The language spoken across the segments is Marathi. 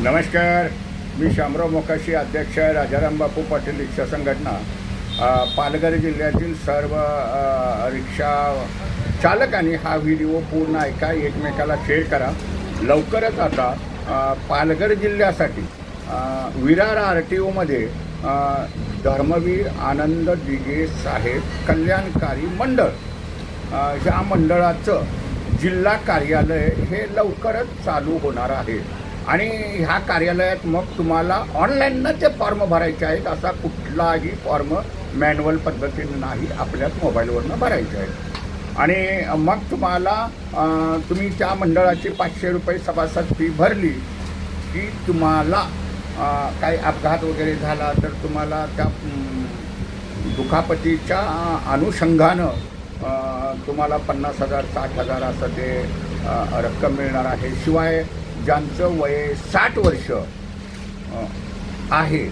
नमस्कार, मी शामराव मोकाशी, अध्यक्ष राजाराम बापू पाटील रिक्षा संघटना। पालघर जिल्ह्यातील सर्व रिक्षा चालकांनी हा व्हिडिओ पूर्ण ऐका, एकमेकाला शेअर करा। लवकरच आता पालघर जिल्ह्यासाठी विरार RTOमध्ये धर्मवीर आनंद दिघे साहेब कल्याणकारी मंडळ ह्या मंडळाचं जिल्हा कार्यालय हे लवकरच चालू होणार आहे। आणि ह्या कार्यालयात मग तुम्हाला ऑनलाईन ते फॉर्म भरायचे आहेत। असा कुठलाही फॉर्म मॅन्युअल पद्धतीने नाही, आपल्याच मोबाईलवरनं भरायचे आहेत। आणि मग तुम्हाला तुम्ही त्या मंडळाची 500 रुपये सभासद फी भरली की तुम्हाला काही अपघात वगैरे झाला तर तुम्हाला त्या दुखापतीच्या अनुषंगानं तुम्हाला 50,000 60,000 असं ते रक्कम मिळणार आहे। शिवाय ज्यांचं वय 60 वर्ष आहे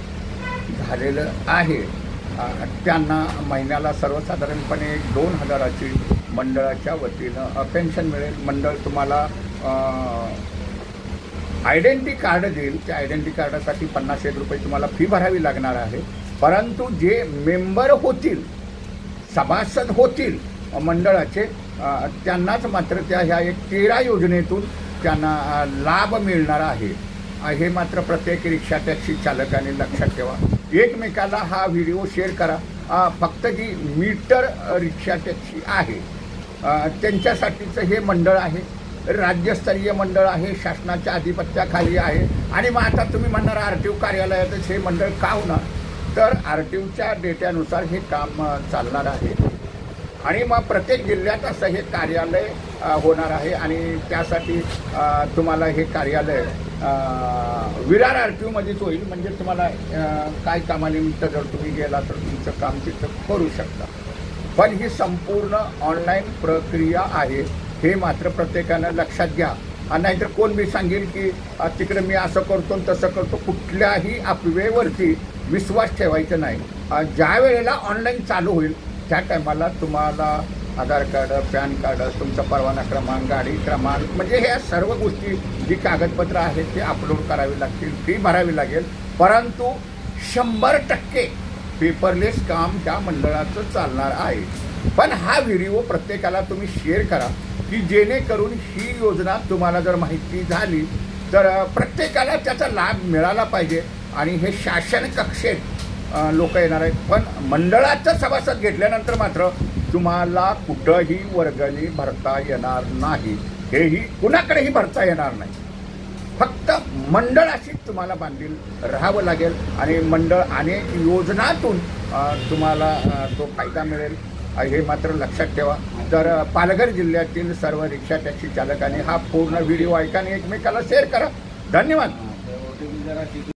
झालेलं आहे त्यांना महिन्याला सर्वसाधारणपणे 2,000ची मंडळाच्या वतीनं पेन्शन मिळेल। मंडळ तुम्हाला आयडेंटिटी कार्ड देईल। त्या आयडेंटिटी कार्डासाठी 50 रुपये तुम्हाला फी भरावी लागणार आहे। परंतु जे मेंबर होतील, सभासद होतील मंडळाचे, त्यांनाच मात्र त्या ह्या 13 योजनेतून त्यांना लाभ मिळणार आहे। हे मात्र प्रत्येक रिक्षा टॅक्सी चालकाने लक्षात ठेवा। एकमेकाला हा व्हिडिओ शेअर करा। फक्त जी मीटर रिक्षा टॅक्सी आहे त्यांच्यासाठीचं हे मंडळ आहे, राज्यस्तरीय मंडळ आहे, शासनाच्या आधिपत्याखाली आहे। आणि मग आता तुम्ही म्हणणार RTO कार्यालयातच हे मंडळ का होणार, तर RTOच्या डेट्यानुसार हे काम चालणार आहे। आणि मग प्रत्येक जिल्ह्यात असं हे कार्यालय होणार आहे। आणि त्यासाठी तुम्हाला हे कार्यालय विरार RTOमध्येच होईल। म्हणजे तुम्हाला काय कामानिमित्त जर तुम्ही गेला तर तुमचं काम तिथं करू शकता। पण ही संपूर्ण ऑनलाईन प्रक्रिया आहे, हे मात्र प्रत्येकानं लक्षात घ्या। नाहीतर कोण बी सांगेल की तिकडे मी असं करतो तसं करतो, कुठल्याही अफवेवरती विश्वास ठेवायचा नाही। ज्या वेळेला ऑनलाईन चालू होईल त्या टायमाला तुम्हाला आधार कार्ड, पॅन कार्ड, तुमचा परवाना क्रमांक, गाडी क्रमांक, म्हणजे ह्या सर्व गोष्टी जी कागदपत्र आहेत ते अपलोड करावी लागतील, फी भरावी लागेल। परंतु 100% पेपरलेस काम त्या मंडळाचं चालणार आहे। पण हा व्हिडिओ प्रत्येकाला तुम्ही शेअर करा की जेणेकरून ही योजना तुम्हाला जर माहिती झाली तर प्रत्येकाला त्याचा लाभ मिळाला पाहिजे। आणि हे शासन कक्षेत लोक येणार आहेत, पण मंडळाचं सभासद घेतल्यानंतर मात्र तुम्हाला कुठंही वर्गणी भरता येणार नाही। हेही कुणाकडेही भरता येणार नाही, फक्त मंडळाशीच तुम्हाला बांधील राहावं लागेल। आणि मंडळ अनेक योजनातून तुम्हाला तो फायदा मिळेल, हे मात्र लक्षात ठेवा। तर पालघर जिल्ह्यातील सर्व रिक्षा टॅक्सी चालकांनी हा पूर्ण व्हिडिओ ऐका आणि एकमेकाला शेअर करा। धन्यवाद।